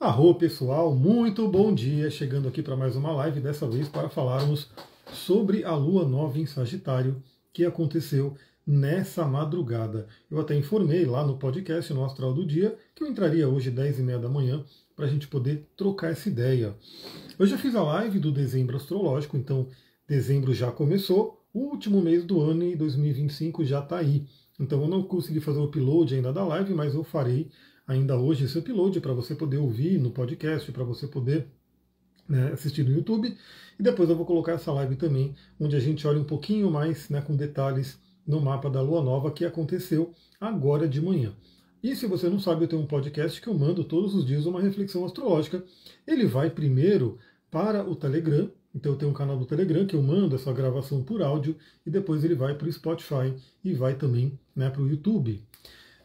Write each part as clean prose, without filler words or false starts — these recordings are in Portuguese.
Arro pessoal, muito bom dia! Chegando aqui para mais uma live, dessa vez para falarmos sobre a Lua Nova em Sagitário que aconteceu nessa madrugada. Eu até informei lá no podcast, no Astral do Dia, que eu entraria hoje 10h30 da manhã para a gente poder trocar essa ideia. Eu já fiz a live do dezembro astrológico, então dezembro já começou, o último mês do ano e 2025 já está aí. Então eu não consegui fazer o upload ainda da live, mas eu farei ainda hoje esse upload para você poder ouvir no podcast, para você poder assistir no YouTube. E depois eu vou colocar essa live também, onde a gente olha um pouquinho mais com detalhes no mapa da Lua Nova que aconteceu agora de manhã. E se você não sabe, eu tenho um podcast que eu mando todos os dias uma reflexão astrológica. Ele vai primeiro para o Telegram, então eu tenho um canal do Telegram que eu mando essa gravação por áudio e depois ele vai para o Spotify e vai também para o YouTube.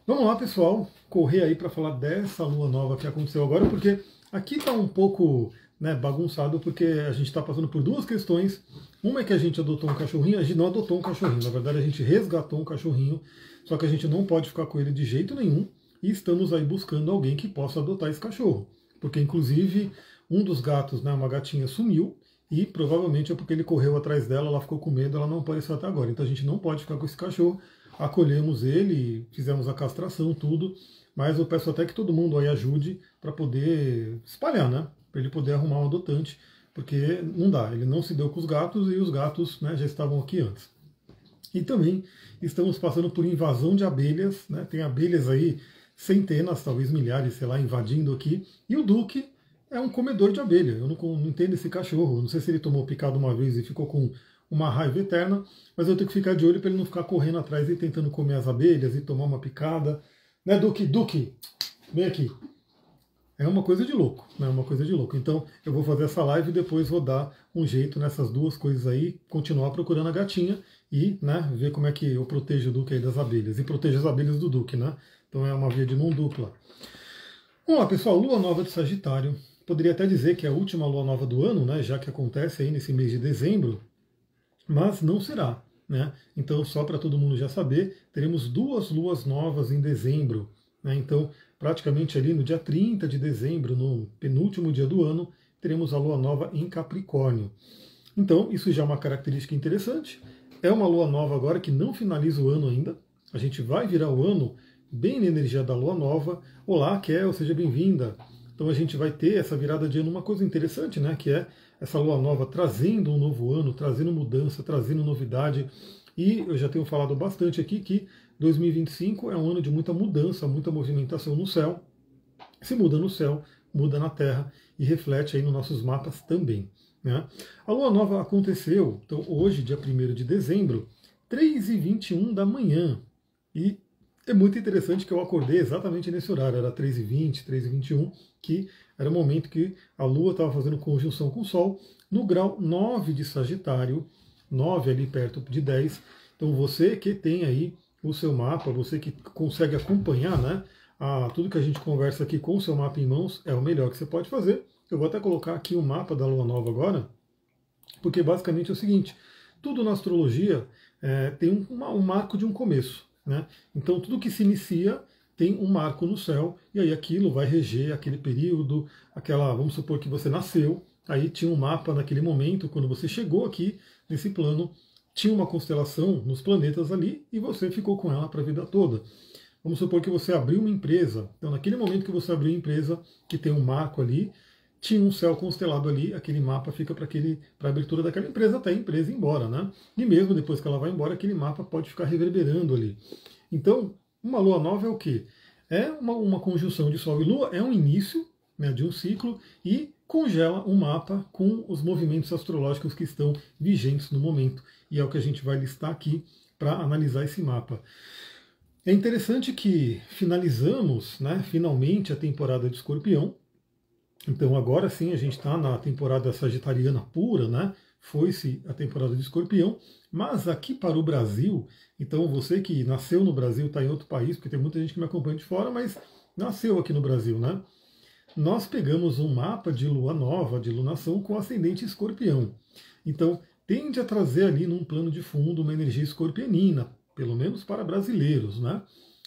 Vamos lá, pessoal, correr aí para falar dessa Lua Nova que aconteceu agora, porque aqui está um pouco bagunçado, porque a gente está passando por duas questões. Uma é que a gente adotou um cachorrinho, a gente não adotou um cachorrinho, na verdade a gente resgatou um cachorrinho, só que a gente não pode ficar com ele de jeito nenhum, e estamos aí buscando alguém que possa adotar esse cachorro, porque inclusive um dos gatos, uma gatinha, sumiu, e provavelmente é porque ele correu atrás dela, ela ficou com medo, ela não apareceu até agora, então a gente não pode ficar com esse cachorro. Acolhemos ele, fizemos a castração, tudo, mas eu peço até que todo mundo aí ajude para poder espalhar, para ele poder arrumar um adotante, porque não dá, ele não se deu com os gatos e os gatos já estavam aqui antes. E também estamos passando por invasão de abelhas, tem abelhas aí, centenas, talvez milhares, sei lá, invadindo aqui, e o Duque é um comedor de abelha, eu não entendo esse cachorro, não sei se ele tomou picado uma vez e ficou com uma raiva eterna, mas eu tenho que ficar de olho para ele não ficar correndo atrás e tentando comer as abelhas e tomar uma picada. Duque? Duque, vem aqui. É uma coisa de louco, uma coisa de louco. Então eu vou fazer essa live e depois vou dar um jeito nessas duas coisas aí, continuar procurando a gatinha e ver como é que eu protejo o Duque aí das abelhas. E protejo as abelhas do Duque, Então é uma via de mão dupla. Vamos lá, pessoal, Lua Nova de Sagitário. Poderia até dizer que é a última Lua Nova do ano, já que acontece aí nesse mês de dezembro, mas não será. Então, só para todo mundo já saber, teremos duas luas novas em dezembro. Então, praticamente ali no dia 30 de dezembro, no penúltimo dia do ano, teremos a lua nova em Capricórnio. Então, isso já é uma característica interessante. É uma lua nova agora que não finaliza o ano ainda. A gente vai virar o ano bem na energia da lua nova. Olá, Kel, seja bem-vinda. Então, a gente vai ter essa virada de ano, uma coisa interessante, que é essa lua nova trazendo um novo ano, trazendo mudança, trazendo novidade. E eu já tenho falado bastante aqui que 2025 é um ano de muita mudança, muita movimentação no céu. Se muda no céu, muda na Terra e reflete aí nos nossos mapas também. A lua nova aconteceu, então hoje, dia 1º de dezembro, 3h21 da manhã. E é muito interessante que eu acordei exatamente nesse horário, era 3h20, 3h21, que era o momento que a Lua estava fazendo conjunção com o Sol, no grau 9 de Sagitário, 9 ali perto de 10. Então você que tem aí o seu mapa, você que consegue acompanhar tudo que a gente conversa aqui com o seu mapa em mãos, é o melhor que você pode fazer. Eu vou até colocar aqui o mapa da Lua Nova agora, porque basicamente é o seguinte, tudo na astrologia tem um marco de um começo. Então tudo que se inicia tem um marco no céu, e aí aquilo vai reger aquele período, vamos supor que você nasceu, aí tinha um mapa naquele momento, quando você chegou aqui nesse plano, tinha uma constelação nos planetas ali, e você ficou com ela para a vida toda. Vamos supor que você abriu uma empresa, então naquele momento que você abriu a empresa, que tem um marco ali, tinha um céu constelado ali, aquele mapa fica para a abertura daquela empresa até a empresa ir embora, E mesmo depois que ela vai embora, aquele mapa pode ficar reverberando ali. Então, uma lua nova é o quê? É uma conjunção de Sol e Lua, é um início de um ciclo e congela um mapa com os movimentos astrológicos que estão vigentes no momento. E é o que a gente vai listar aqui para analisar esse mapa. É interessante que finalizamos, finalmente, a temporada de Escorpião. Então agora sim a gente está na temporada sagitariana pura, foi-se a temporada de Escorpião, mas aqui para o Brasil, então você que nasceu no Brasil, está em outro país, porque tem muita gente que me acompanha de fora, mas nasceu aqui no Brasil, Nós pegamos um mapa de lua nova, de lunação, com ascendente Escorpião. Então tende a trazer ali num plano de fundo uma energia escorpionina, pelo menos para brasileiros,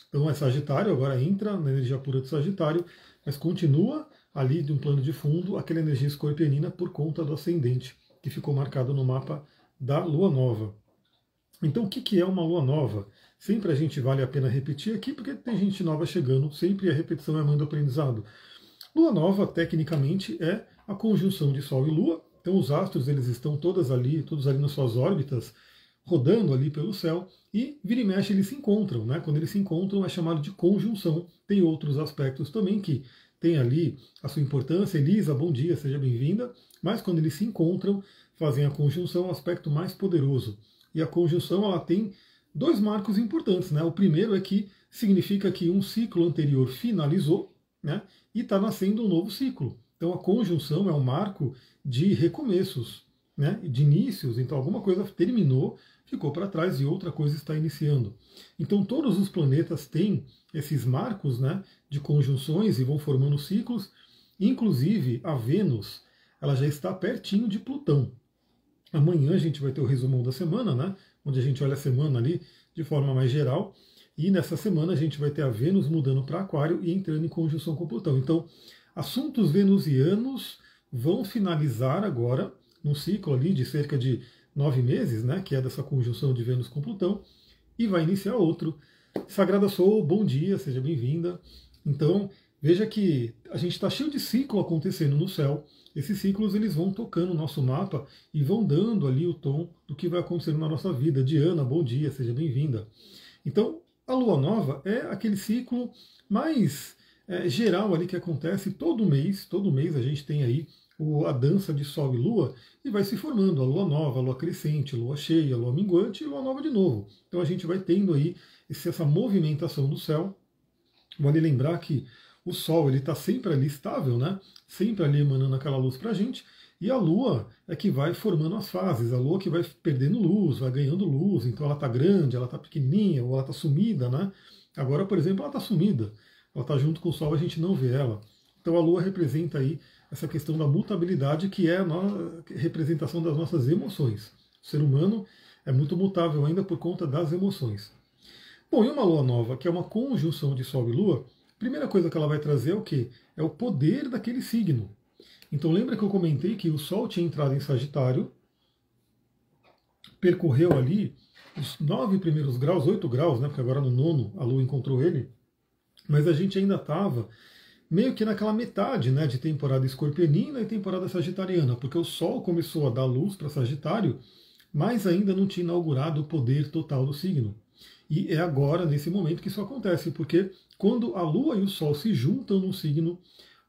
Então é Sagitário, agora entra na energia pura de Sagitário, mas continua ali de um plano de fundo aquela energia escorpionina por conta do ascendente, que ficou marcado no mapa da lua nova. Então, o que é uma lua nova? Sempre a gente vale a pena repetir aqui, porque tem gente nova chegando, sempre a repetição é mãe do aprendizado. Lua nova, tecnicamente, é a conjunção de Sol e Lua. Então, os astros eles estão todos ali nas suas órbitas, rodando ali pelo céu, e vira e mexe eles se encontram. Né? Quando eles se encontram é chamado de conjunção. Tem outros aspectos também que tem ali a sua importância. Elisa, bom dia, seja bem-vinda. Mas quando eles se encontram, fazem a conjunção, um aspecto mais poderoso. E a conjunção ela tem dois marcos importantes. Né? O primeiro é que significa que um ciclo anterior finalizou, né? E está nascendo um novo ciclo. Então a conjunção é um marco de recomeços, né? De inícios. Então alguma coisa terminou, ficou para trás e outra coisa está iniciando. Então todos os planetas têm esses marcos, né, de conjunções e vão formando ciclos. Inclusive a Vênus, ela já está pertinho de Plutão. Amanhã a gente vai ter o resumão da semana, né, onde a gente olha a semana ali de forma mais geral. E nessa semana a gente vai ter a Vênus mudando para Aquário e entrando em conjunção com Plutão. Então, assuntos venusianos vão finalizar agora num ciclo ali de cerca de 9 meses, né, que é dessa conjunção de Vênus com Plutão, e vai iniciar outro. Sagrada Soul, bom dia, seja bem-vinda. Então, veja que a gente está cheio de ciclo acontecendo no céu. Esses ciclos eles vão tocando o nosso mapa e vão dando ali o tom do que vai acontecendo na nossa vida. Diana, bom dia, seja bem-vinda. Então, a lua nova é aquele ciclo mais geral ali que acontece todo mês a gente tem aí a dança de Sol e Lua e vai se formando a lua nova, a lua crescente, a lua cheia, a lua minguante e a lua nova de novo. Então a gente vai tendo aí essa movimentação do céu. Vale lembrar que o Sol ele está sempre ali estável, né? Sempre ali emanando aquela luz para a gente. E a Lua é que vai formando as fases. A Lua que vai perdendo luz, vai ganhando luz. Então ela está grande, ela está pequenininha, ou ela está sumida, né? Agora, por exemplo, ela está sumida. Ela está junto com o Sol, a gente não vê ela. Então a Lua representa aí essa questão da mutabilidade, que é a representação das nossas emoções. O ser humano é muito mutável ainda por conta das emoções. Bom, e uma Lua nova, que é uma conjunção de Sol e Lua, a primeira coisa que ela vai trazer é o quê? É o poder daquele signo. Então lembra que eu comentei que o Sol tinha entrado em Sagitário, percorreu ali os 9 primeiros graus, 8 graus, né, porque agora no nono a Lua encontrou ele, mas a gente ainda estava meio que naquela metade, né, de temporada escorpionina e temporada sagitariana, porque o Sol começou a dar luz para Sagitário, mas ainda não tinha inaugurado o poder total do signo. E é agora, nesse momento, que isso acontece, porque quando a Lua e o Sol se juntam num signo,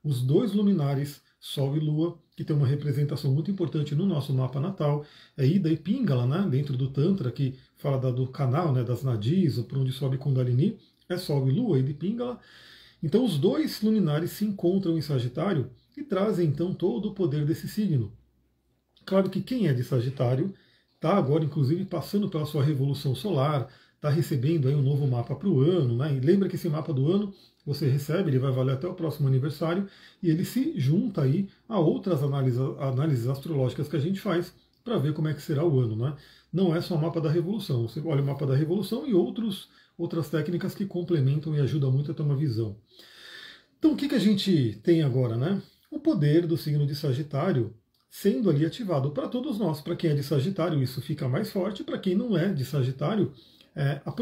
os dois luminares, Sol e Lua, que tem uma representação muito importante no nosso mapa natal, é Ida e Pingala, né, dentro do Tantra, que fala do canal, né, das nadis, por onde sobe Kundalini, é Sol e Lua, Ida e Pingala. Então os dois luminares se encontram em Sagitário e trazem então todo o poder desse signo. Claro que quem é de Sagitário está agora, inclusive, passando pela sua revolução solar, está recebendo aí um novo mapa para o ano, né? E lembra que esse mapa do ano você recebe, ele vai valer até o próximo aniversário, e ele se junta aí a outras análises astrológicas que a gente faz para ver como é que será o ano, né? Não é só o mapa da revolução, você olha o mapa da revolução e outras técnicas que complementam e ajudam muito a ter uma visão. Então o que a gente tem agora, né? O poder do signo de Sagitário sendo ali ativado para todos nós. Para quem é de Sagitário, isso fica mais forte, para quem não é de Sagitário,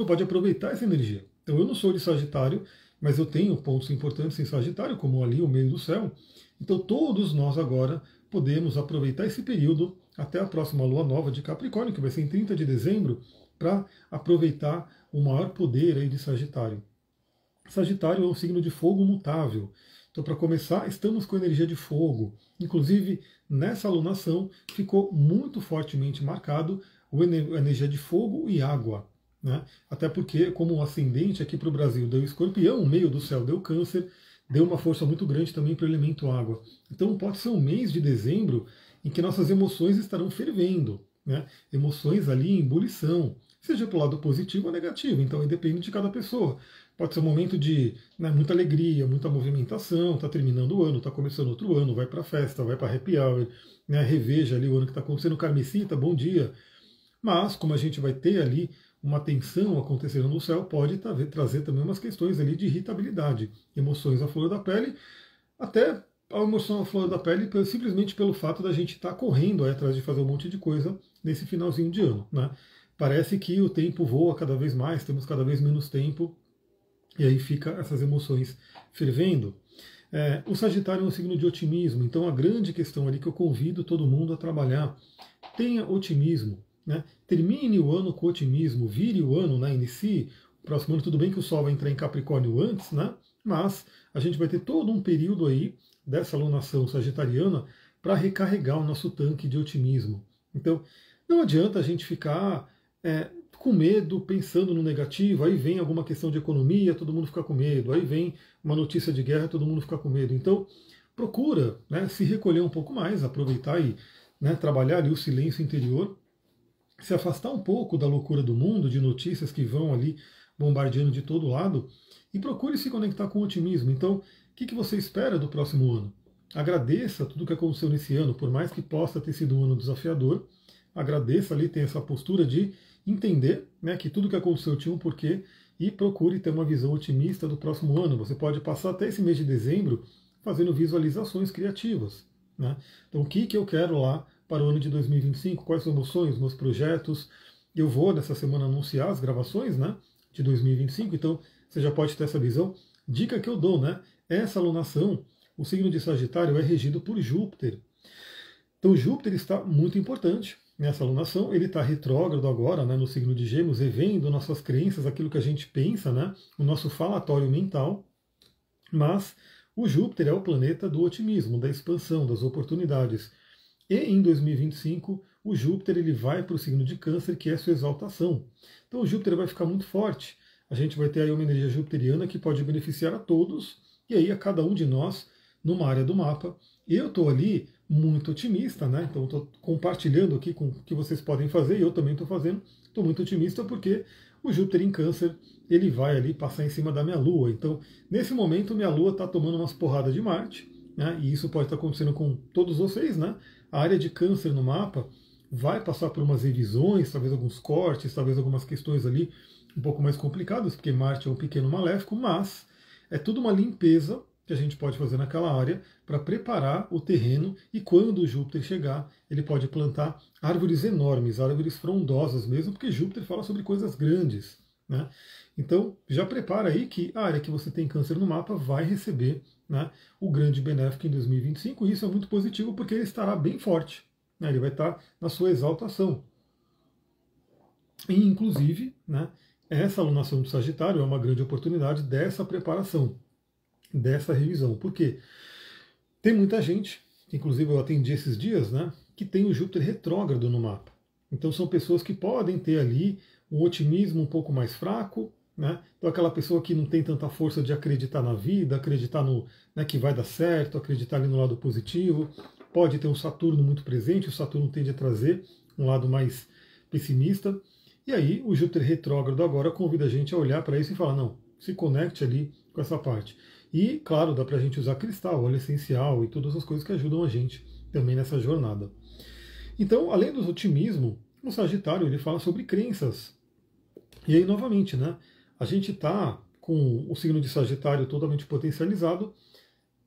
pode aproveitar essa energia. Então eu não sou de Sagitário, mas eu tenho pontos importantes em Sagitário, como ali o meio do céu. Então todos nós agora podemos aproveitar esse período até a próxima lua nova de Capricórnio, que vai ser em 30 de dezembro, para aproveitar o maior poder aí de Sagitário. Sagitário é um signo de fogo mutável. Então, para começar, estamos com energia de fogo. Inclusive, nessa alunação, ficou muito fortemente marcado a energia de fogo e água. Né? Até porque, como o ascendente aqui para o Brasil deu Escorpião, o meio do céu deu Câncer, deu uma força muito grande também para o elemento água. Então, pode ser um mês de dezembro em que nossas emoções estarão fervendo. Né? Emoções ali em ebulição, seja para o lado positivo ou negativo. Então, depende de cada pessoa. Pode ser um momento de muita alegria, muita movimentação, está terminando o ano, está começando outro ano, vai para a festa, vai para happy hour, né, reveja ali o ano que está acontecendo, Carmesita, bom dia. Mas, como a gente vai ter ali uma tensão acontecendo no céu pode trazer também umas questões ali de irritabilidade, emoções à flor da pele, até a emoção à flor da pele simplesmente pelo fato da gente estar correndo aí atrás de fazer um monte de coisa nesse finalzinho de ano, né? Parece que o tempo voa cada vez mais, temos cada vez menos tempo, e aí fica essas emoções fervendo. O Sagitário é um signo de otimismo, então a grande questão ali que eu convido todo mundo a trabalhar, tenha otimismo, né? Termine o ano com otimismo, vire o ano, né? Inicie o próximo ano. Tudo bem que o Sol vai entrar em Capricórnio antes, né? Mas a gente vai ter todo um período aí dessa alunação sagitariana para recarregar o nosso tanque de otimismo. Então, não adianta a gente ficar com medo, pensando no negativo, aí vem alguma questão de economia, todo mundo fica com medo, aí vem uma notícia de guerra, todo mundo fica com medo. Então, procura, né, se recolher um pouco mais, aproveitar e, né, trabalhar ali o silêncio interior, se afastar um pouco da loucura do mundo, de notícias que vão ali bombardeando de todo lado, e procure se conectar com otimismo. Então, o que você espera do próximo ano? Agradeça tudo que aconteceu nesse ano, por mais que possa ter sido um ano desafiador, agradeça ali, tenha essa postura de entender, né, que tudo que aconteceu tinha um porquê, e procure ter uma visão otimista do próximo ano. Você pode passar até esse mês de dezembro fazendo visualizações criativas, né? Então, o que eu quero lá para o ano de 2025? Quais são meus sonhos, meus projetos? Eu vou nessa semana anunciar as gravações, né, de 2025, então você já pode ter essa visão. Dica que eu dou, né? Essa alunação, o signo de Sagitário é regido por Júpiter. Então Júpiter está muito importante nessa alunação, ele está retrógrado agora, né, no signo de Gêmeos, revendo nossas crenças, aquilo que a gente pensa, né, o nosso falatório mental, mas o Júpiter é o planeta do otimismo, da expansão, das oportunidades. E em 2025, o Júpiter ele vai para o signo de Câncer, que é sua exaltação. Então o Júpiter vai ficar muito forte. A gente vai ter aí uma energia jupiteriana que pode beneficiar a todos, e aí a cada um de nós, numa área do mapa. Eu estou ali muito otimista, né? Então estou compartilhando aqui com o que vocês podem fazer, e eu também estou fazendo. Estou muito otimista porque o Júpiter em Câncer, ele vai ali passar em cima da minha Lua. Então, nesse momento, minha Lua está tomando umas porradas de Marte, né? E isso pode estar acontecendo com todos vocês, né? A área de Câncer no mapa vai passar por umas revisões, talvez alguns cortes, talvez algumas questões ali um pouco mais complicadas, porque Marte é um pequeno maléfico, mas é tudo uma limpeza que a gente pode fazer naquela área para preparar o terreno, e quando o Júpiter chegar, ele pode plantar árvores enormes, árvores frondosas mesmo, porque Júpiter fala sobre coisas grandes, né? Então, já prepara aí que a área que você tem Câncer no mapa vai receber, né, o grande benéfico em 2025, e isso é muito positivo porque ele estará bem forte, né? Ele vai estar na sua exaltação. E, inclusive, né, essa alunação do Sagitário é uma grande oportunidade dessa preparação, dessa revisão. Por quê? Tem muita gente, inclusive eu atendi esses dias, né, que tem o Júpiter retrógrado no mapa. Então são pessoas que podem ter ali um otimismo um pouco mais fraco, né? Então aquela pessoa que não tem tanta força de acreditar na vida, acreditar no, né, que vai dar certo, acreditar ali no lado positivo, pode ter um Saturno muito presente, o Saturno tende a trazer um lado mais pessimista, e aí o Júpiter retrógrado agora convida a gente a olhar para isso e falar, não, se conecte ali com essa parte. E, claro, dá para a gente usar cristal, óleo essencial e todas as coisas que ajudam a gente também nessa jornada. Então, além do otimismo, o Sagitário ele fala sobre crenças. E aí, novamente, né, a gente está com o signo de Sagitário totalmente potencializado.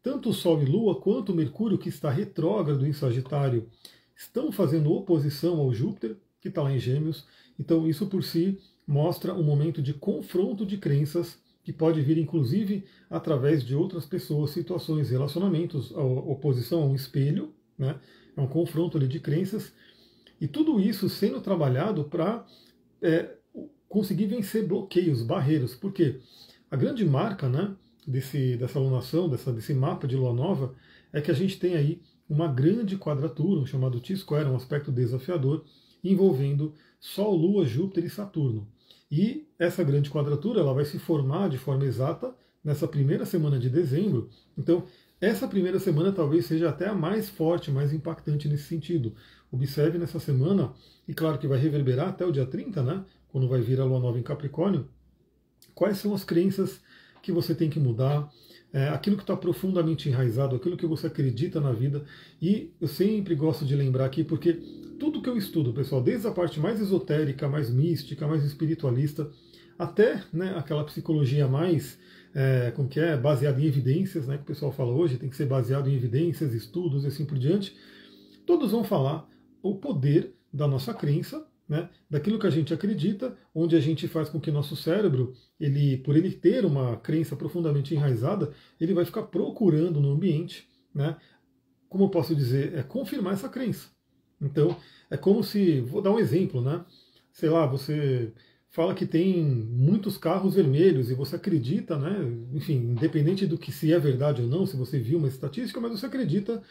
Tanto o Sol e Lua quanto o Mercúrio, que está retrógrado em Sagitário, estão fazendo oposição ao Júpiter, que está lá em Gêmeos. Então, isso por si mostra um momento de confronto de crenças, que pode vir inclusive através de outras pessoas, situações, relacionamentos, a oposição a um espelho, né? É um confronto ali de crenças, e tudo isso sendo trabalhado para conseguir vencer bloqueios, barreiras, porque a grande marca, né, dessa alunação, desse mapa de lua nova, é que a gente tem aí uma grande quadratura, um chamado T-square, um aspecto desafiador, envolvendo Sol, Lua, Júpiter e Saturno. E essa grande quadratura ela vai se formar de forma exata nessa primeira semana de dezembro. Então, essa primeira semana talvez seja até a mais forte, mais impactante nesse sentido. Observe nessa semana, e claro que vai reverberar até o dia 30, né, quando vai vir a lua nova em Capricórnio, quais são as crenças que você tem que mudar, aquilo que está profundamente enraizado, aquilo que você acredita na vida. E eu sempre gosto de lembrar aqui, porque tudo que eu estudo, pessoal, desde a parte mais esotérica, mais mística, mais espiritualista, até, né, aquela psicologia mais, como que é, baseada em evidências, né, que o pessoal fala hoje, tem que ser baseado em evidências, estudos e assim por diante, todos vão falar o poder da nossa crença, né, daquilo que a gente acredita, onde a gente faz com que nosso cérebro, por ele ter uma crença profundamente enraizada, ele vai ficar procurando no ambiente, né, como eu posso dizer, confirmar essa crença. Então, é como se, vou dar um exemplo, né, sei lá, você fala que tem muitos carros vermelhos e você acredita, né, enfim, independente do que se é verdade ou não, se você viu uma estatística, mas você acredita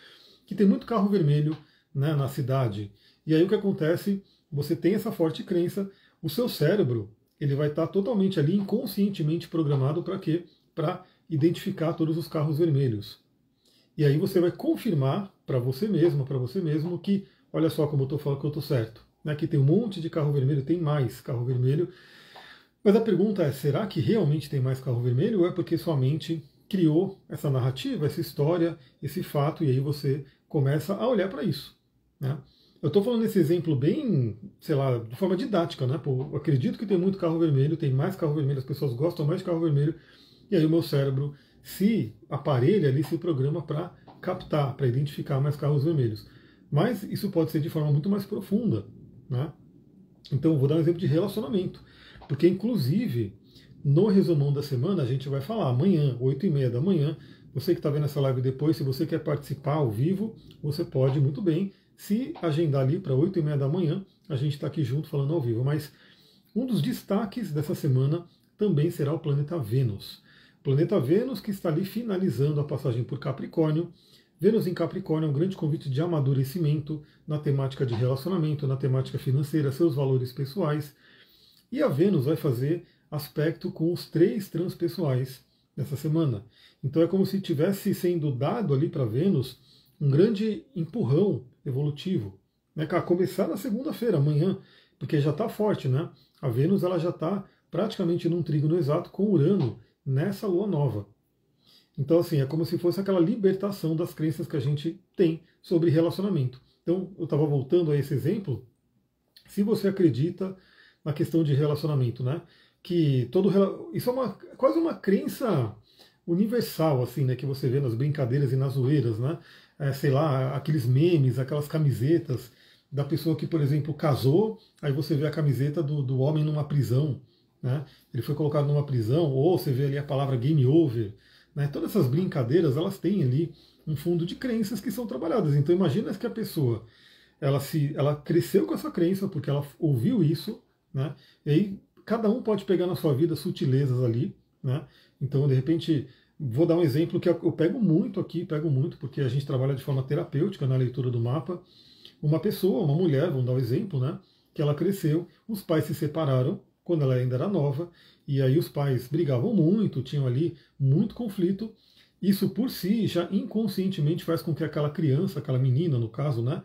que tem muito carro vermelho, né, na cidade. E aí o que acontece? Você tem essa forte crença, o seu cérebro ele vai estar totalmente ali inconscientemente programado para quê? Para identificar todos os carros vermelhos. E aí você vai confirmar para você mesmo que, olha só como eu estou falando que eu estou certo. Né? Que tem um monte de carro vermelho, tem mais carro vermelho. Mas a pergunta é, será que realmente tem mais carro vermelho ou é porque sua mente criou essa narrativa, essa história, esse fato, e aí você começa a olhar para isso. Né? Eu estou falando esse exemplo bem, sei lá, de forma didática, né? Pô, eu acredito que tem muito carro vermelho, tem mais carro vermelho, as pessoas gostam mais de carro vermelho, e aí o meu cérebro se aparelha ali, se programa para captar, para identificar mais carros vermelhos. Mas isso pode ser de forma muito mais profunda, né? Então, vou dar um exemplo de relacionamento, porque inclusive no resumão da semana a gente vai falar amanhã, 8h30 da manhã. Você que está vendo essa live depois, se você quer participar ao vivo, você pode muito bem se agendar ali para 8h30 da manhã, a gente está aqui junto falando ao vivo. Mas um dos destaques dessa semana também será o planeta Vênus. O planeta Vênus que está ali finalizando a passagem por Capricórnio. Vênus em Capricórnio é um grande convite de amadurecimento na temática de relacionamento, na temática financeira, seus valores pessoais. E a Vênus vai fazer aspecto com os 3 transpessoais nessa semana. Então é como se tivesse sendo dado ali para Vênus um grande empurrão evolutivo, né, a começar na segunda-feira, amanhã, porque já está forte, né? A Vênus ela já está praticamente num trígono exato com Urano nessa lua nova. Então, assim, é como se fosse aquela libertação das crenças que a gente tem sobre relacionamento. Então, eu estava voltando a esse exemplo. Se você acredita na questão de relacionamento, né? Que isso é quase uma crença universal, assim, né? Que você vê nas brincadeiras e nas zoeiras, né? Sei lá, aqueles memes, aquelas camisetas da pessoa que, por exemplo, casou, aí você vê a camiseta do homem numa prisão, né? Ele foi colocado numa prisão, ou você vê ali a palavra game over, né? Todas essas brincadeiras, elas têm ali um fundo de crenças que são trabalhadas. Então imagina que a pessoa ela cresceu com essa crença porque ela ouviu isso, né? E aí cada um pode pegar na sua vida sutilezas ali, né? Então de repente vou dar um exemplo que eu pego muito porque a gente trabalha de forma terapêutica na leitura do mapa. Uma pessoa, uma mulher, vamos dar um exemplo, né? Que ela cresceu, os pais se separaram quando ela ainda era nova, e aí os pais brigavam muito, tinham ali muito conflito. Isso por si já inconscientemente faz com que aquela criança, aquela menina no caso, né,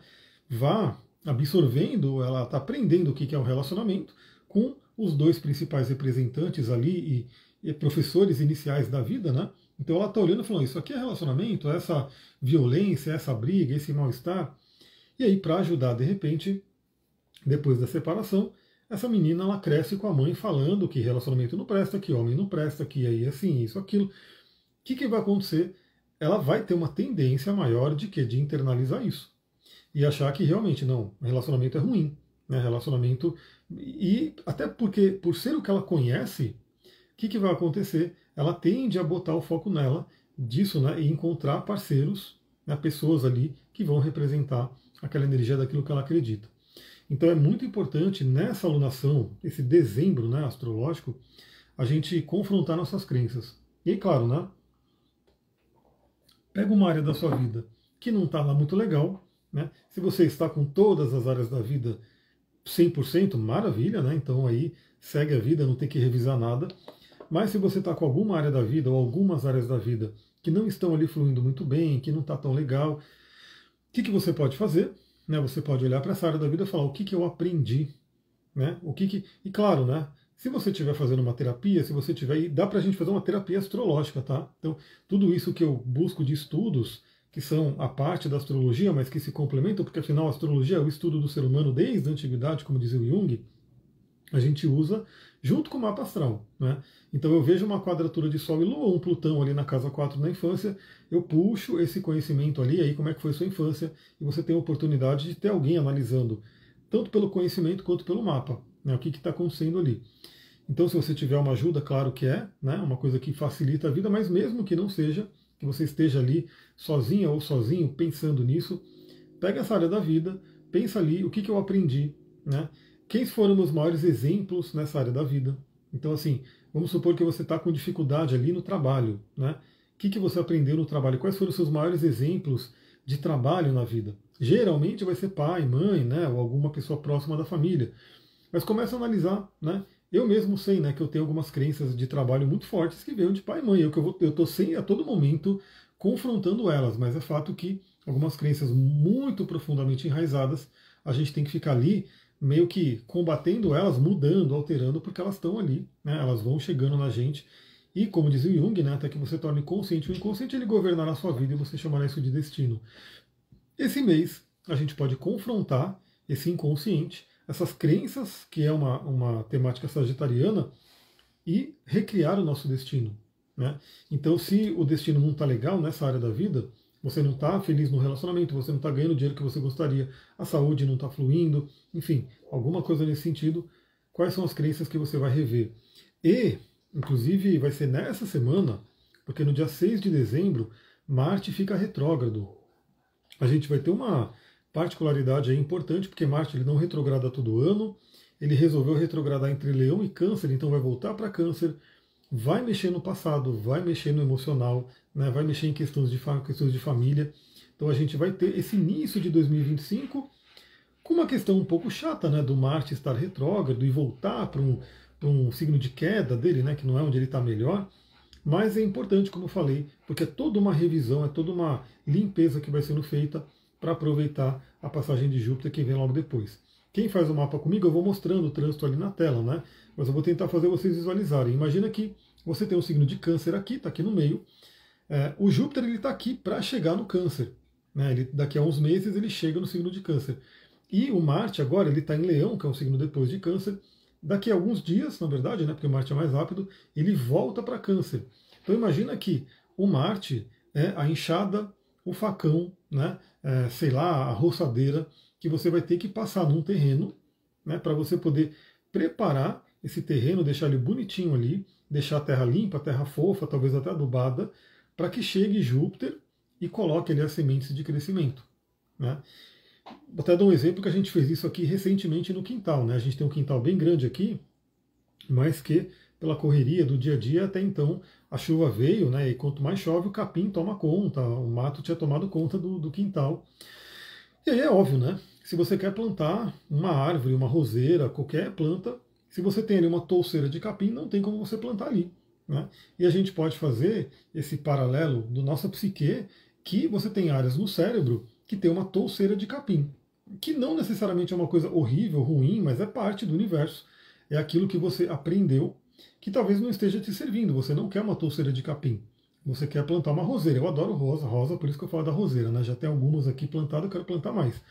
vá absorvendo, ela está aprendendo o que é o relacionamento com os 2 principais representantes ali e professores iniciais da vida, né? Então ela está olhando e falando, isso aqui é relacionamento, essa violência, essa briga, esse mal-estar. E aí, para ajudar, de repente, depois da separação, essa menina ela cresce com a mãe falando que relacionamento não presta, que homem não presta, que aí assim, isso, aquilo. O que vai acontecer? Ela vai ter uma tendência maior de que de internalizar isso e achar que realmente não, relacionamento é ruim, né? Relacionamento e até porque por ser o que ela conhece, o que vai acontecer? Ela tende a botar o foco nela disso, né? E encontrar parceiros, né? Pessoas ali que vão representar aquela energia daquilo que ela acredita. Então é muito importante nessa alunação, esse dezembro, né, astrológico, a gente confrontar nossas crenças. E aí, claro, né? Pega uma área da sua vida que não está lá muito legal, né? Se você está com todas as áreas da vida 100%, maravilha, né? Então aí segue a vida, não tem que revisar nada. Mas se você está com alguma área da vida ou algumas áreas da vida que não estão ali fluindo muito bem, que não está tão legal, o que você pode fazer? Né? Você pode olhar para essa área da vida e falar o que eu aprendi, né? E claro, né? Se você estiver fazendo uma terapia, se você tiver, dá para a gente fazer uma terapia astrológica, tá? Então, tudo isso que eu busco de estudos, que são a parte da astrologia, mas que se complementam, porque afinal a astrologia é o estudo do ser humano desde a antiguidade, como dizia o Jung, a gente usa junto com o mapa astral, né? Então eu vejo uma quadratura de Sol e Lua, um Plutão ali na casa 4 na infância, eu puxo esse conhecimento ali, aí como é que foi sua infância, e você tem a oportunidade de ter alguém analisando, tanto pelo conhecimento quanto pelo mapa, né? O que está acontecendo ali. Então, se você tiver uma ajuda, claro que é, né? Uma coisa que facilita a vida, mas mesmo que não seja, que você esteja ali sozinha ou sozinho pensando nisso, pega essa área da vida, pensa ali o que eu aprendi, né? Quem foram meus maiores exemplos nessa área da vida? Então, assim, vamos supor que você está com dificuldade ali no trabalho, né? O que você aprendeu no trabalho? Quais foram os seus maiores exemplos de trabalho na vida? Geralmente vai ser pai, mãe, né? Ou alguma pessoa próxima da família. Mas começa a analisar, né? Eu mesmo sei, né, que eu tenho algumas crenças de trabalho muito fortes que veio de pai e mãe. Eu estou sem a todo momento confrontando elas, mas é fato que algumas crenças muito profundamente enraizadas, a gente tem que ficar ali meio que combatendo elas, mudando, alterando, porque elas estão ali, né, elas vão chegando na gente. E como dizia o Jung, né, até que você torne consciente, o inconsciente ele governará a sua vida e você chamará isso de destino. Esse mês a gente pode confrontar esse inconsciente, essas crenças, que é uma temática sagitariana, e recriar o nosso destino, né? Então, se o destino não está legal nessa área da vida, você não está feliz no relacionamento, você não está ganhando o dinheiro que você gostaria, a saúde não está fluindo, enfim, alguma coisa nesse sentido, quais são as crenças que você vai rever? E, inclusive, vai ser nessa semana, porque no dia 6 de dezembro, Marte fica retrógrado. A gente vai ter uma particularidade aí importante, porque Marte ele não retrograda todo ano, ele resolveu retrogradar entre Leão e Câncer, então vai voltar para Câncer, vai mexer no passado, vai mexer no emocional, né, vai mexer em questões de família. Então a gente vai ter esse início de 2025 com uma questão um pouco chata, né, do Marte estar retrógrado e voltar para um signo de queda dele, né, que não é onde ele está melhor. Mas é importante, como eu falei, porque é toda uma revisão, é toda uma limpeza que vai sendo feita para aproveitar a passagem de Júpiter que vem logo depois. Quem faz o mapa comigo, eu vou mostrando o trânsito ali na tela, né? Mas eu vou tentar fazer vocês visualizarem. Imagina que você tem um signo de Câncer aqui, está aqui no meio. O Júpiter ele está aqui para chegar no Câncer, né? Daqui a uns meses ele chega no signo de Câncer. E o Marte agora ele está em Leão, que é um signo depois de Câncer. Daqui a alguns dias, na verdade, né, porque o Marte é mais rápido, ele volta para Câncer. Então imagina que o Marte é a enxada, o facão, né, sei lá, a roçadeira, que você vai ter que passar num terreno, né, para você poder preparar esse terreno, deixar ele bonitinho ali, deixar a terra limpa, a terra fofa, talvez até adubada, para que chegue Júpiter e coloque ali as sementes de crescimento, né? Vou até dar um exemplo que a gente fez isso aqui recentemente no quintal, né? A gente tem um quintal bem grande aqui, mas que pela correria do dia a dia até então a chuva veio, né? E quanto mais chove o capim toma conta, o mato tinha tomado conta do quintal. E aí é óbvio, né? Se você quer plantar uma árvore, uma roseira, qualquer planta, se você tem ali uma touceira de capim, não tem como você plantar ali, né? E a gente pode fazer esse paralelo do nossa psique, que você tem áreas no cérebro que tem uma touceira de capim, que não necessariamente é uma coisa horrível, ruim, mas é parte do universo. É aquilo que você aprendeu, que talvez não esteja te servindo. Você não quer uma touceira de capim. Você quer plantar uma roseira. Eu adoro rosa, por isso que eu falo da roseira, né? Já tem algumas aqui plantadas, eu quero plantar mais. O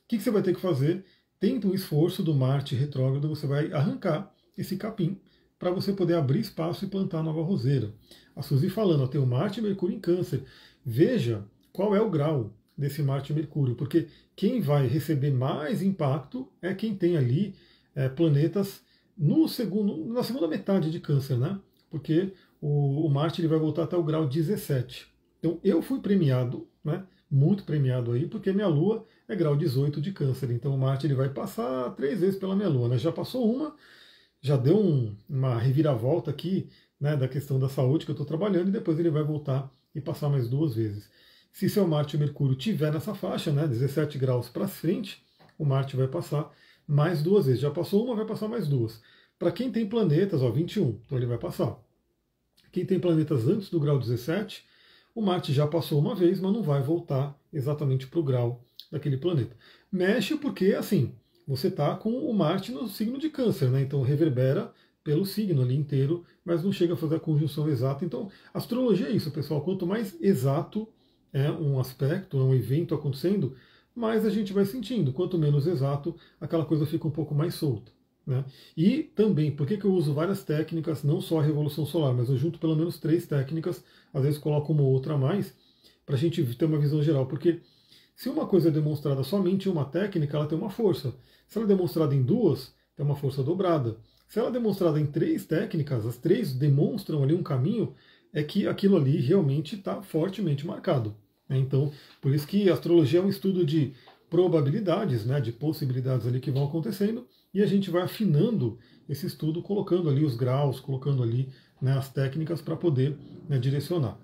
que você vai ter que fazer? Tenta um esforço do Marte retrógrado, você vai arrancar esse capim para você poder abrir espaço e plantar a nova roseira. A Suzy falando, ó, tem o Marte e Mercúrio em Câncer. Veja qual é o grau desse Marte e Mercúrio, porque quem vai receber mais impacto é quem tem ali planetas na segunda metade de Câncer, né? Porque o Marte ele vai voltar até o grau 17. Então eu fui premiado, né? Muito premiado aí, porque minha Lua é grau 18 de Câncer. Então o Marte ele vai passar 3 vezes pela minha Lua, né? Já passou uma, já deu uma reviravolta aqui, né? Da questão da saúde que eu estou trabalhando, e depois ele vai voltar e passar mais 2 vezes. Se seu Marte e Mercúrio tiver nessa faixa, né, 17 graus para frente, o Marte vai passar mais 2 vezes. Já passou uma, vai passar mais 2. Para quem tem planetas, ó, 21, então ele vai passar. Quem tem planetas antes do grau 17, o Marte já passou uma vez, mas não vai voltar exatamente para o grau daquele planeta. Mexe porque, assim, você está com o Marte no signo de Câncer, né? Então reverbera pelo signo ali inteiro, mas não chega a fazer a conjunção exata. Então, astrologia é isso, pessoal. Quanto mais exato é um aspecto, é um evento acontecendo, mais a gente vai sentindo. Quanto menos exato, aquela coisa fica um pouco mais solta. Né? E também, por que eu uso várias técnicas, não só a Revolução Solar, mas eu junto pelo menos 3 técnicas, às vezes coloco uma ou outra a mais, para a gente ter uma visão geral. Porque se uma coisa é demonstrada somente em uma técnica, ela tem uma força. Se ela é demonstrada em 2, tem uma força dobrada. Se ela é demonstrada em 3 técnicas, as 3 demonstram ali um caminho, é que aquilo ali realmente está fortemente marcado. Né? Então, por isso que a astrologia é um estudo de probabilidades, né, de possibilidades ali que vão acontecendo, e a gente vai afinando esse estudo, colocando ali os graus, colocando ali, né, as técnicas para poder, né, direcionar.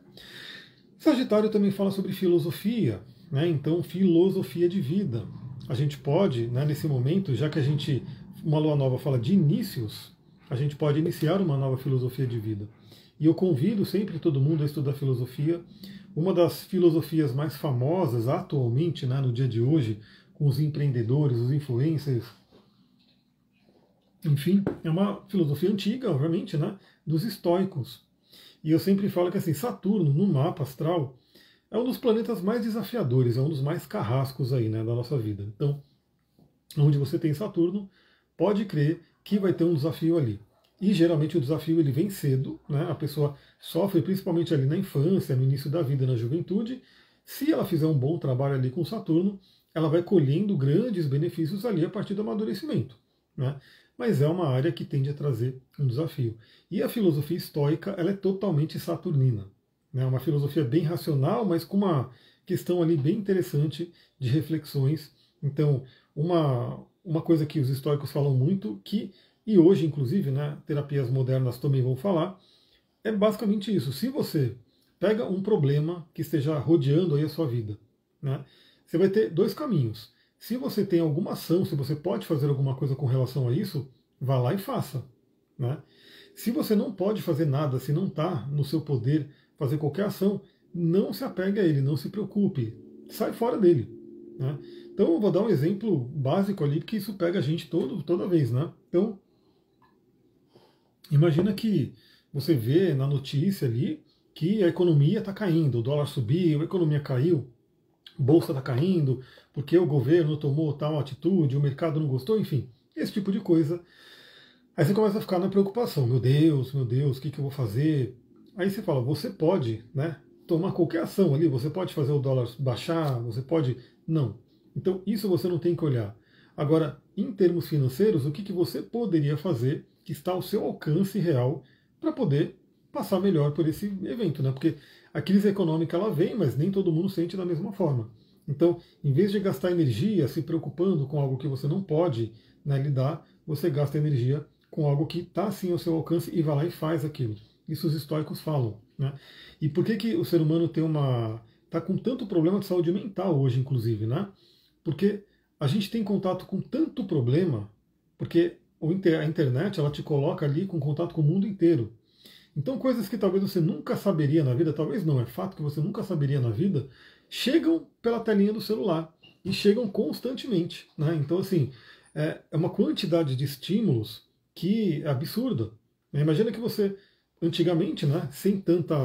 Sagitário também fala sobre filosofia, né, então filosofia de vida. A gente pode, né, nesse momento, já que uma lua nova fala de inícios, a gente pode iniciar uma nova filosofia de vida. E eu convido sempre todo mundo a estudar filosofia. Uma das filosofias mais famosas atualmente, né, no dia de hoje, com os empreendedores, os influencers, enfim, é uma filosofia antiga, obviamente, né, dos estoicos. E eu sempre falo que assim, Saturno, no mapa astral, é um dos planetas mais desafiadores, é um dos mais carrascos aí, né, da nossa vida. Então, onde você tem Saturno, pode crer que vai ter um desafio ali. E geralmente o desafio ele vem cedo, né? A pessoa sofre principalmente ali na infância, no início da vida, na juventude. Se ela fizer um bom trabalho ali com Saturno, ela vai colhendo grandes benefícios ali a partir do amadurecimento, né? Mas é uma área que tende a trazer um desafio. E a filosofia estoica ela é totalmente saturnina. É uma filosofia bem racional, mas com uma questão ali bem interessante de reflexões. Então, uma coisa que os estoicos falam muito, e hoje, inclusive, né, terapias modernas também vão falar, é basicamente isso. Se você pega um problema que esteja rodeando aí a sua vida, né, você vai ter 2 caminhos. Se você tem alguma ação, se você pode fazer alguma coisa com relação a isso, vá lá e faça. Né? Se você não pode fazer nada, se não está no seu poder fazer qualquer ação, não se apegue a ele, não se preocupe, sai fora dele. Né? Então eu vou dar um exemplo básico ali, porque isso pega a gente toda vez. Né? Então, imagina que você vê na notícia ali que a economia está caindo, o dólar subiu, a economia caiu, a bolsa está caindo, porque o governo tomou tal atitude, o mercado não gostou, enfim, esse tipo de coisa. Aí você começa a ficar na preocupação, meu Deus, o que eu vou fazer? Aí você fala, você pode, né, tomar qualquer ação ali, você pode fazer o dólar baixar, você pode... Não. Então isso você não tem que olhar. Agora, em termos financeiros, o que você poderia fazer que está ao seu alcance real para poder passar melhor por esse evento, né? Porque a crise econômica ela vem, mas nem todo mundo sente da mesma forma. Então, em vez de gastar energia se preocupando com algo que você não pode, né, lidar, você gasta energia com algo que está sim ao seu alcance e vai lá e faz aquilo. Isso os estoicos falam. Né? E por que o ser humano está com tanto problema de saúde mental hoje, inclusive? Né? Porque a gente tem contato com tanto problema, porque a internet ela te coloca ali com contato com o mundo inteiro. Então coisas que talvez você nunca saberia na vida, talvez não, é fato que você nunca saberia na vida, chegam pela telinha do celular e chegam constantemente. Né? Então assim, é uma quantidade de estímulos que é absurda. Imagina que você, antigamente, né, sem tanta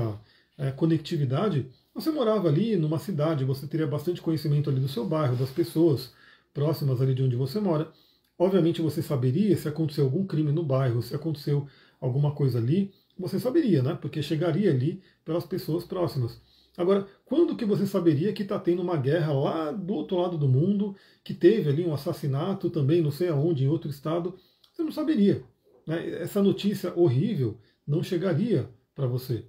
conectividade, você morava ali numa cidade, você teria bastante conhecimento ali do seu bairro, das pessoas próximas ali de onde você mora. Obviamente você saberia se aconteceu algum crime no bairro, se aconteceu alguma coisa ali, você saberia, né? Porque chegaria ali pelas pessoas próximas. Agora, quando que você saberia que está tendo uma guerra lá do outro lado do mundo, que teve ali um assassinato também, não sei aonde, em outro estado? Você não saberia. Né? Essa notícia horrível não chegaria para você.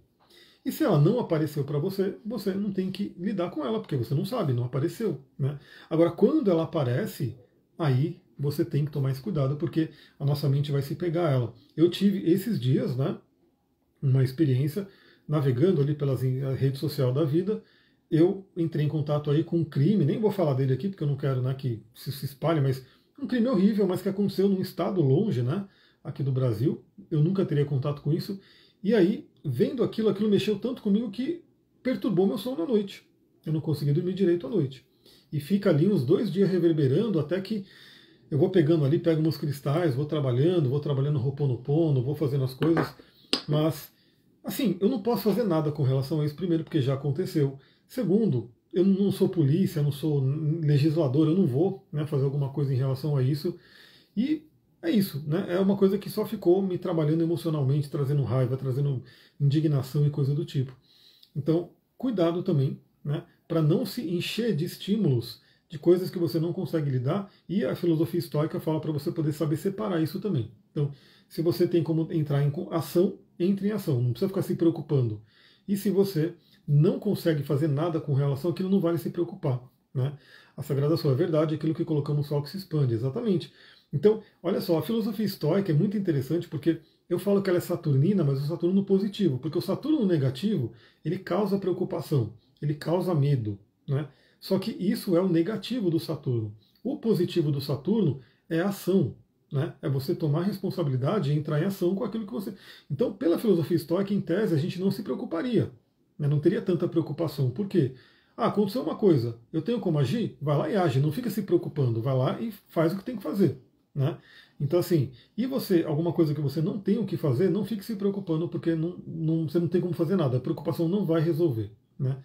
E se ela não apareceu para você, você não tem que lidar com ela, porque você não sabe, não apareceu. Né? Agora, quando ela aparece, aí você tem que tomar esse cuidado, porque a nossa mente vai se pegar a ela. Eu tive esses dias, né, uma experiência, navegando ali pelas redes sociais da vida, eu entrei em contato aí com um crime, nem vou falar dele aqui, porque eu não quero, né, que se espalhe, mas um crime horrível, mas que aconteceu num estado longe, né, aqui do Brasil. Eu nunca teria contato com isso. E aí, vendo aquilo mexeu tanto comigo que perturbou meu sono à noite. Eu não consegui dormir direito à noite. E fica ali uns 2 dias reverberando até que eu vou pegando ali, pego meus cristais, vou trabalhando Ho'oponopono, vou fazendo as coisas, mas, assim, eu não posso fazer nada com relação a isso, primeiro, porque já aconteceu. Segundo, eu não sou polícia, não sou legislador, eu não vou, né, fazer alguma coisa em relação a isso. E é isso, né? É uma coisa que só ficou me trabalhando emocionalmente, trazendo raiva, trazendo indignação e coisa do tipo. Então, cuidado também, né, para não se encher de estímulos, de coisas que você não consegue lidar, e a filosofia estoica fala para você poder saber separar isso também. Então, se você tem como entrar em ação, entre em ação, não precisa ficar se preocupando. E se você não consegue fazer nada com relação àquilo, não vale se preocupar. Né? A Sagrada Sua Verdade é aquilo que colocamos sol que se expande, exatamente. Então, olha só, a filosofia estoica é muito interessante porque eu falo que ela é saturnina, mas o Saturno positivo, porque o Saturno negativo, ele causa preocupação, ele causa medo, né? Só que isso é o negativo do Saturno. O positivo do Saturno é a ação, né? É você tomar responsabilidade e entrar em ação com aquilo que você... Então, pela filosofia estoica, em tese, a gente não se preocuparia, né? Não teria tanta preocupação. Por quê? Ah, aconteceu uma coisa, eu tenho como agir? Vai lá e age, não fica se preocupando, vai lá e faz o que tem que fazer. Né? Então, assim, e você, alguma coisa que você não tem o que fazer, não fique se preocupando, porque você não tem como fazer nada, a preocupação não vai resolver. Né?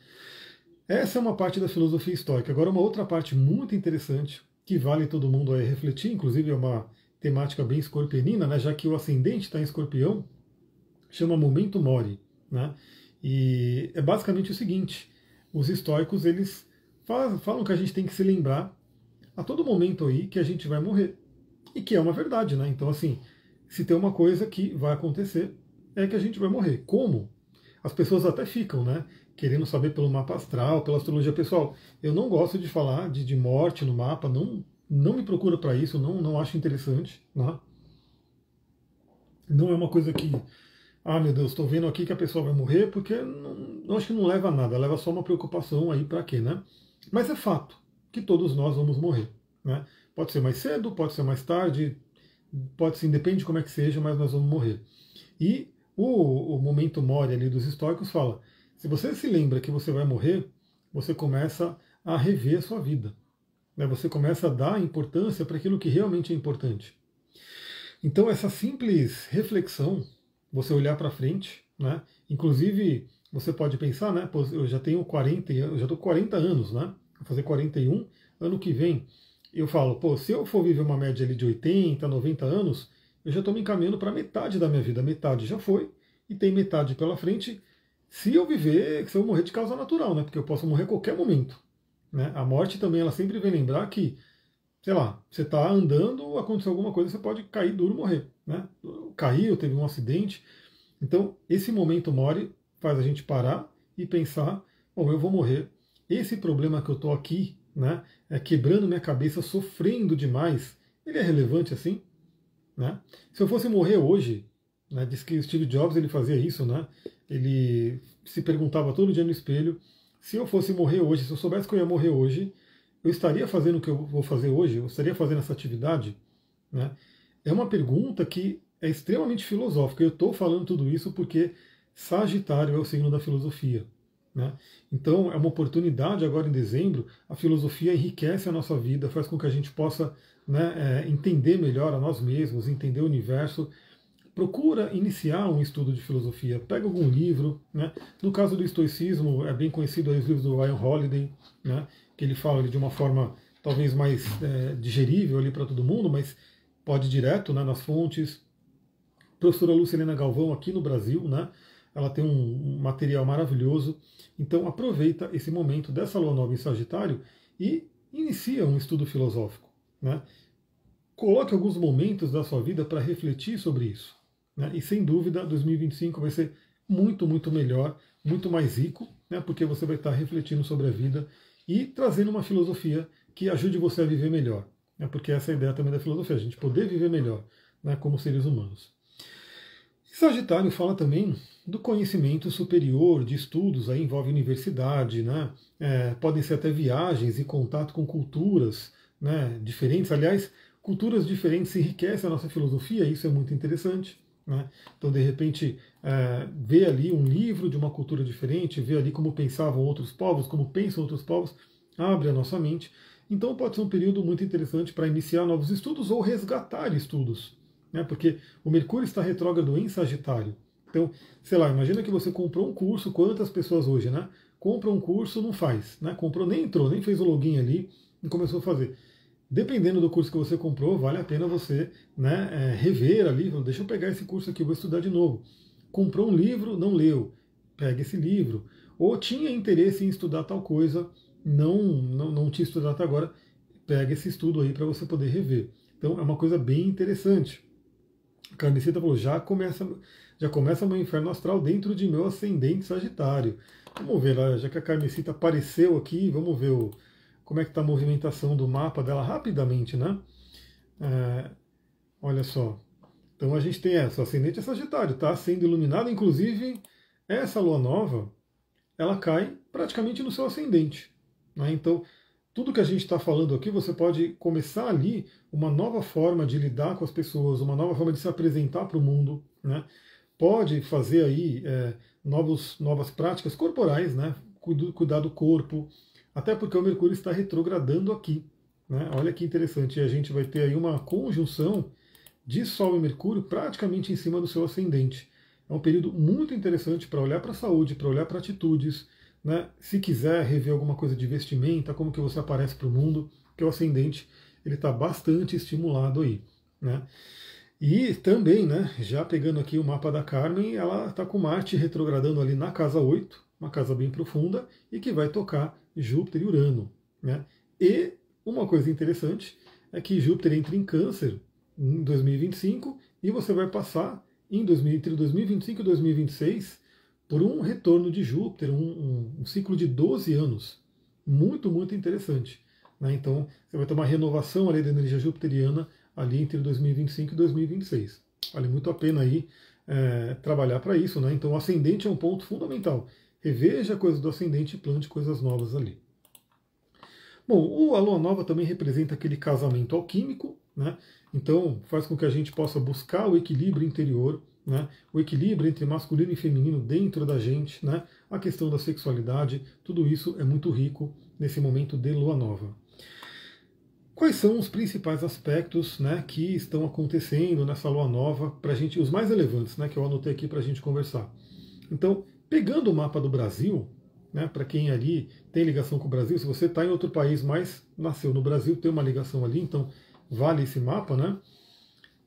Essa é uma parte da filosofia estoica. Agora, uma outra parte muito interessante, que vale todo mundo aí refletir, inclusive é uma temática bem escorpionina, né? Já que o ascendente está em escorpião, chama Momento Mori. Né? E é basicamente o seguinte, os estoicos, eles falam que a gente tem que se lembrar a todo momento aí que a gente vai morrer. E que é uma verdade, né? Então, assim, se tem uma coisa que vai acontecer, é que a gente vai morrer. Como? As pessoas até ficam, né? Querendo saber pelo mapa astral, pela astrologia pessoal. Eu não gosto de falar de morte no mapa, não me procura para isso, não acho interessante. Né? Não é uma coisa que, ah, meu Deus, estou vendo aqui que a pessoa vai morrer, porque não acho que não leva a nada, leva só uma preocupação aí para quê, né? Mas é fato que todos nós vamos morrer, né? Pode ser mais cedo, pode ser mais tarde, pode ser, independe de como é que seja, mas nós vamos morrer. E o momento mori ali dos estoicos fala, se você se lembra que você vai morrer, você começa a rever a sua vida. Né? Você começa a dar importância para aquilo que realmente é importante. Então essa simples reflexão, você olhar para frente, né? Inclusive você pode pensar, né? Pô, eu já tenho 40, eu já estou com 40 anos, né? Vou fazer 41 ano que vem. Eu falo, pô, se eu for viver uma média ali de 80, 90 anos, eu já estou me encaminhando para metade da minha vida. Metade já foi e tem metade pela frente. Se eu viver, se eu morrer de causa natural, né? Porque eu posso morrer a qualquer momento. Né? A morte também, ela sempre vem lembrar que, sei lá, você está andando, aconteceu alguma coisa, você pode cair duro e morrer. Né? Caiu, teve um acidente. Então, esse momento mori faz a gente parar e pensar, bom, eu vou morrer. Esse problema que eu estou aqui, né, quebrando minha cabeça, sofrendo demais, ele é relevante assim? Né? Se eu fosse morrer hoje, né, diz que Steve Jobs ele fazia isso, né? Ele se perguntava todo dia no espelho, se eu fosse morrer hoje, se eu soubesse que eu ia morrer hoje, eu estaria fazendo o que eu vou fazer hoje? Eu estaria fazendo essa atividade? Né? É uma pergunta que é extremamente filosófica. Eu estou falando tudo isso porque Sagitário é o signo da filosofia. Né? Então é uma oportunidade agora em dezembro, a filosofia enriquece a nossa vida, faz com que a gente possa, né, entender melhor a nós mesmos, entender o universo. Procura iniciar um estudo de filosofia, pega algum livro. Né? No caso do estoicismo, é bem conhecido aí os livros do Ryan Holiday, né, que ele fala ali de uma forma talvez mais digerível ali para todo mundo, mas pode ir direto, né, nas fontes. Professora Lucilena Galvão aqui no Brasil, né? Ela tem um material maravilhoso. Então aproveita esse momento dessa lua nova em Sagitário e inicia um estudo filosófico. Né? Coloque alguns momentos da sua vida para refletir sobre isso. Né? E sem dúvida, 2025 vai ser muito, muito melhor, muito mais rico, né? Porque você vai estar refletindo sobre a vida e trazendo uma filosofia que ajude você a viver melhor. Né? Porque essa é a ideia também da filosofia, a gente poder viver melhor, né? Como seres humanos. Sagitário fala também do conhecimento superior, de estudos, aí envolve universidade, né? Podem ser até viagens e contato com culturas, né, diferentes. Aliás, culturas diferentes enriquecem a nossa filosofia, isso é muito interessante. Né? Então, de repente, ver ali um livro de uma cultura diferente, ver ali como pensavam outros povos, como pensam outros povos, abre a nossa mente. Então pode ser um período muito interessante para iniciar novos estudos ou resgatar estudos, né? Porque o Mercúrio está retrógrado em Sagitário. Então, sei lá, imagina que você comprou um curso, quantas pessoas hoje, né? Compra um curso, não faz, né? Comprou, nem entrou, nem fez o login ali e começou a fazer. Dependendo do curso que você comprou, vale a pena você, né, rever ali, deixa eu pegar esse curso aqui, vou estudar de novo. Comprou um livro, não leu, pega esse livro. Ou tinha interesse em estudar tal coisa, não tinha estudado até agora, pega esse estudo aí para você poder rever. Então é uma coisa bem interessante. A Carmesita falou, já começa meu inferno astral dentro de meu ascendente Sagitário. Vamos ver, já que a Carmesita apareceu aqui, vamos ver como é que está a movimentação do mapa dela rapidamente, né? Olha só. Então a gente tem essa, o ascendente é Sagitário, está sendo iluminado, inclusive essa lua nova, ela cai praticamente no seu ascendente, né? Então, tudo que a gente está falando aqui, você pode começar ali uma nova forma de lidar com as pessoas, uma nova forma de se apresentar para o mundo, né? Pode fazer aí novas práticas corporais, né? Cuidar do corpo, até porque o Mercúrio está retrogradando aqui, né? Olha que interessante, e a gente vai ter aí uma conjunção de Sol e Mercúrio praticamente em cima do seu ascendente. É um período muito interessante para olhar para a saúde, para olhar para atitudes, né? Se quiser rever alguma coisa de vestimenta, como que você aparece para o mundo, que o ascendente ele está bastante estimulado aí, né? E também, né, já pegando aqui o mapa da Carmen, ela está com Marte retrogradando ali na casa 8, uma casa bem profunda, e que vai tocar Júpiter e Urano, né? E uma coisa interessante é que Júpiter entra em Câncer em 2025 e você vai passar entre 2025 e 2026 por um retorno de Júpiter, um ciclo de 12 anos. Muito, muito interessante, né? Então, você vai ter uma renovação ali da energia jupiteriana ali entre 2025 e 2026. Vale muito a pena aí trabalhar para isso, né? Então, o ascendente é um ponto fundamental. Reveja coisas do ascendente e plante coisas novas ali. Bom, a lua nova também representa aquele casamento alquímico, né? Então faz com que a gente possa buscar o equilíbrio interior, né? O equilíbrio entre masculino e feminino dentro da gente, né? A questão da sexualidade, tudo isso é muito rico nesse momento de lua nova. Quais são os principais aspectos, né, que estão acontecendo nessa lua nova para a gente, os mais relevantes, né, que eu anotei aqui para a gente conversar? Então, pegando o mapa do Brasil, né, para quem ali tem ligação com o Brasil, se você está em outro país, mas nasceu no Brasil, tem uma ligação ali, então vale esse mapa, né?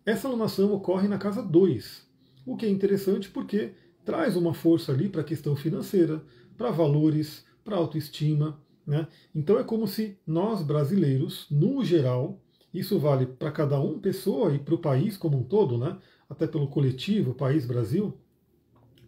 Essa alunação ocorre na casa 2, o que é interessante porque traz uma força ali para a questão financeira, para valores, para autoestima, né? Então é como se nós brasileiros, no geral, isso vale para cada pessoa e para o país como um todo, né? Até pelo coletivo, país Brasil,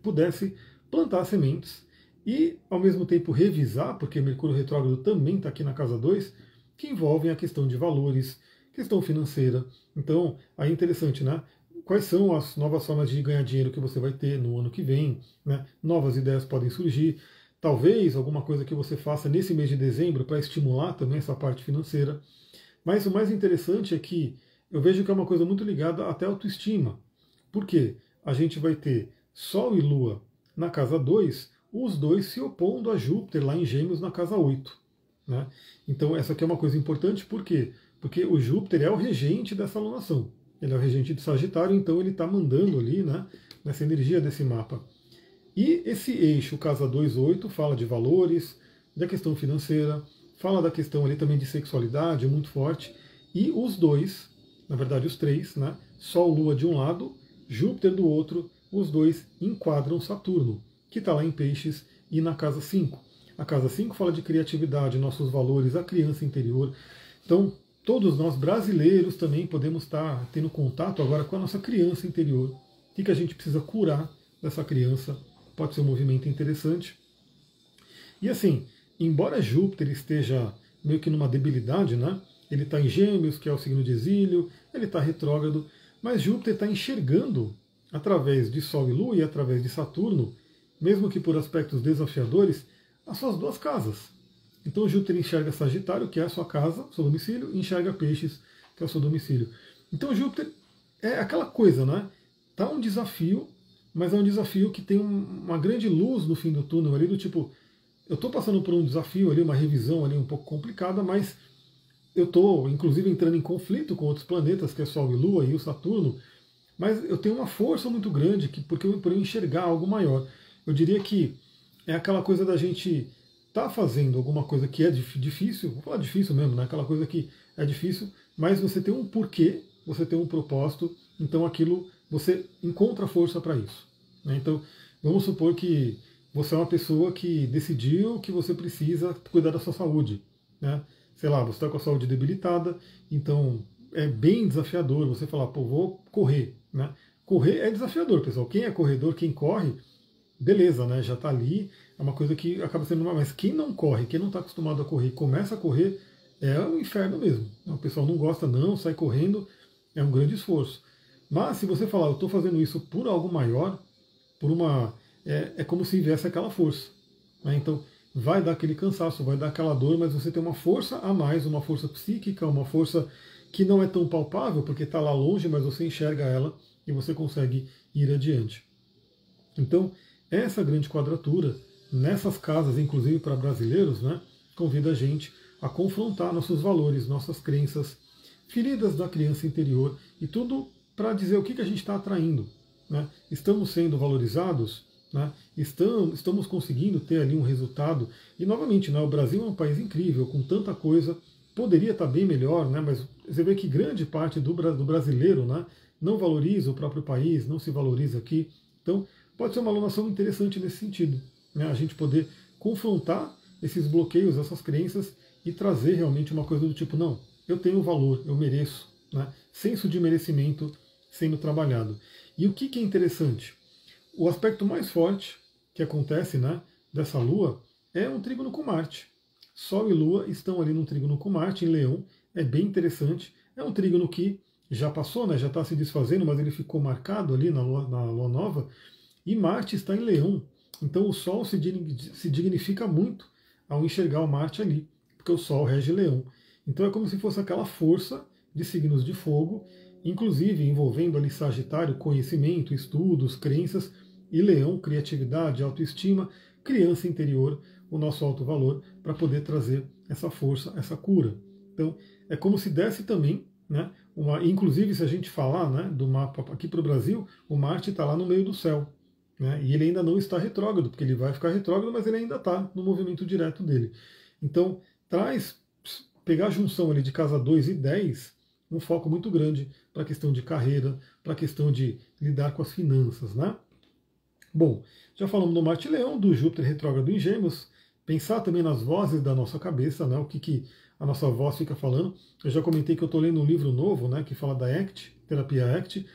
pudesse plantar sementes e, ao mesmo tempo, revisar, porque Mercúrio retrógrado também está aqui na casa 2, que envolvem a questão de valores, questão financeira. Então, aí é interessante, né? Quais são as novas formas de ganhar dinheiro que você vai ter no ano que vem, né? Novas ideias podem surgir. Talvez alguma coisa que você faça nesse mês de dezembro para estimular também essa parte financeira. Mas o mais interessante é que eu vejo que é uma coisa muito ligada até à autoestima. Por quê? A gente vai ter Sol e Lua na casa 2, os dois se opondo a Júpiter lá em Gêmeos na casa 8. Né? Então essa aqui é uma coisa importante, por quê? Porque o Júpiter é o regente dessa alunação. Ele é o regente de Sagitário, então ele está mandando ali, né, nessa energia desse mapa. E esse eixo, casa 2-8, fala de valores, da questão financeira, fala da questão ali também de sexualidade, muito forte. E os dois, na verdade os três, né, Sol, Lua de um lado, Júpiter do outro, os dois enquadram Saturno, que está lá em Peixes e na casa 5. A casa 5 fala de criatividade, nossos valores, a criança interior. Então, todos nós brasileiros também podemos estar tendo contato agora com a nossa criança interior. O que a gente precisa curar dessa criança? Pode ser um movimento interessante. E assim, embora Júpiter esteja meio que numa debilidade, né? Ele está em Gêmeos, que é o signo de exílio, ele está retrógrado, mas Júpiter está enxergando através de Sol e Lua e através de Saturno, mesmo que por aspectos desafiadores, as suas duas casas. Então Júpiter enxerga Sagitário, que é a sua casa, seu domicílio, e enxerga Peixes, que é o seu domicílio. Então Júpiter é aquela coisa, né? Tá um desafio, mas é um desafio que tem uma grande luz no fim do túnel ali, do tipo, eu estou passando por um desafio ali, uma revisão ali um pouco complicada, mas eu estou, inclusive, entrando em conflito com outros planetas, que é Sol e Lua e o Saturno, mas eu tenho uma força muito grande por eu enxergar algo maior. Eu diria que é aquela coisa da gente estar fazendo alguma coisa que é difícil, vou falar difícil mesmo, né? Aquela coisa que é difícil, mas você tem um porquê, você tem um propósito, então aquilo você encontra força para isso. Né? Então, vamos supor que você é uma pessoa que decidiu que você precisa cuidar da sua saúde. Né? Sei lá, você está com a saúde debilitada, então é bem desafiador você falar, pô, vou correr. Né? Correr é desafiador, pessoal. Quem é corredor, quem corre, beleza, né? Já está ali, é uma coisa que acaba sendo uma. Mas quem não corre, quem não está acostumado a correr e começa a correr, é um inferno mesmo. O pessoal não gosta, não, sai correndo, é um grande esforço. Mas se você falar, eu estou fazendo isso por algo maior, por uma. É como se viesse aquela força. Né? Então, vai dar aquele cansaço, vai dar aquela dor, mas você tem uma força a mais, uma força psíquica, uma força que não é tão palpável, porque está lá longe, mas você enxerga ela e você consegue ir adiante. Então, essa grande quadratura, nessas casas, inclusive para brasileiros, né, convida a gente a confrontar nossos valores, nossas crenças, feridas da criança interior e tudo para dizer o que a gente está atraindo. Né? Estamos sendo valorizados? Né? Estamos conseguindo ter ali um resultado. E, novamente, né, o Brasil é um país incrível, com tanta coisa, poderia estar bem melhor, né, mas você vê que grande parte do brasileiro, né, não valoriza o próprio país, não se valoriza aqui. Então, pode ser uma alunação interessante nesse sentido. Né, a gente poder confrontar esses bloqueios, essas crenças e trazer realmente uma coisa do tipo, não, eu tenho valor, eu mereço. Né, senso de merecimento sendo trabalhado. E o que é interessante? O aspecto mais forte que acontece, né, dessa Lua é um trígono com Marte. Sol e Lua estão ali num trígono com Marte, em Leão. É bem interessante. É um trígono que já passou, né, já está se desfazendo, mas ele ficou marcado ali na Lua Nova. E Marte está em Leão. Então o Sol se dignifica muito ao enxergar o Marte ali, porque o Sol rege Leão. Então é como se fosse aquela força de signos de fogo, inclusive envolvendo ali Sagitário, conhecimento, estudos, crenças, e Leão, criatividade, autoestima, criança interior, o nosso alto valor, para poder trazer essa força, essa cura. Então é como se desse também, né, inclusive se a gente falar, né, do mapa aqui para o Brasil, o Marte está lá no meio do céu. Né, e ele ainda não está retrógrado, porque ele vai ficar retrógrado, mas ele ainda está no movimento direto dele. Então pegar a junção ali de casa 2 e 10, um foco muito grande para a questão de carreira, para a questão de lidar com as finanças. Né? Bom, já falamos do Marte Leão, do Júpiter retrógrado em Gêmeos, pensar também nas vozes da nossa cabeça, né? O que a nossa voz fica falando. Eu já comentei que eu estou lendo um livro novo, né, que fala da ACT, terapia ACT,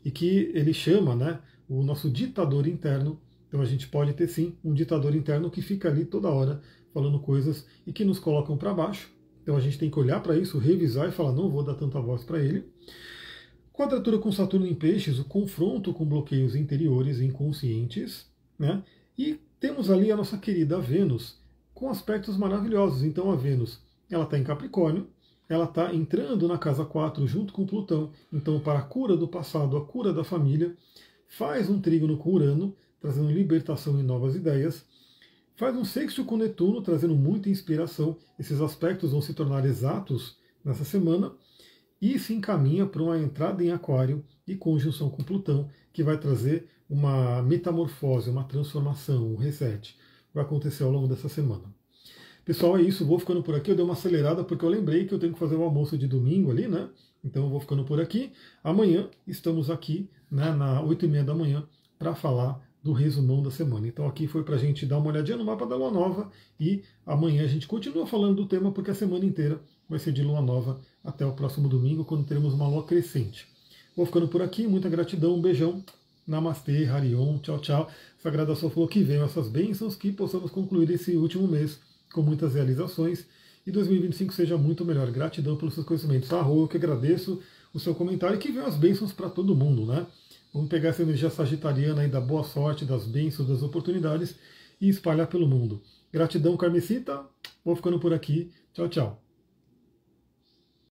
e que ele chama, né, o nosso ditador interno. Então a gente pode ter sim um ditador interno que fica ali toda hora falando coisas e que nos colocam para baixo. Então a gente tem que olhar para isso, revisar e falar, não vou dar tanta voz para ele. Quadratura com Saturno em Peixes, o confronto com bloqueios interiores e inconscientes. Né? E temos ali a nossa querida Vênus, com aspectos maravilhosos. Então a Vênus, ela está em Capricórnio, ela está entrando na casa 4 junto com Plutão. Então, para a cura do passado, a cura da família, faz um trígono com Urano, trazendo libertação e novas ideias. Faz um sexto com Netuno, trazendo muita inspiração. Esses aspectos vão se tornar exatos nessa semana. E se encaminha para uma entrada em Aquário e conjunção com Plutão, que vai trazer uma metamorfose, uma transformação, um reset. Vai acontecer ao longo dessa semana. Pessoal, é isso. Vou ficando por aqui. Eu dei uma acelerada porque eu lembrei que eu tenho que fazer o almoço de domingo ali, né? Então eu vou ficando por aqui. Amanhã estamos aqui, né, na 8h30 da manhã, para falar do resumão da semana. Então aqui foi para a gente dar uma olhadinha no mapa da Lua Nova e amanhã a gente continua falando do tema porque a semana inteira vai ser de Lua Nova até o próximo domingo, quando teremos uma Lua crescente. Vou ficando por aqui, muita gratidão, um beijão, Namastê, Harion, tchau, tchau. Sagrada Sol falou que venham essas bênçãos, que possamos concluir esse último mês com muitas realizações e 2025 seja muito melhor. Gratidão pelos seus conhecimentos. Eu que agradeço o seu comentário e que venham as bênçãos para todo mundo, né? Vamos pegar essa energia sagitariana aí da boa sorte, das bênçãos, das oportunidades e espalhar pelo mundo. Gratidão, Carmesita. Vou ficando por aqui. Tchau, tchau.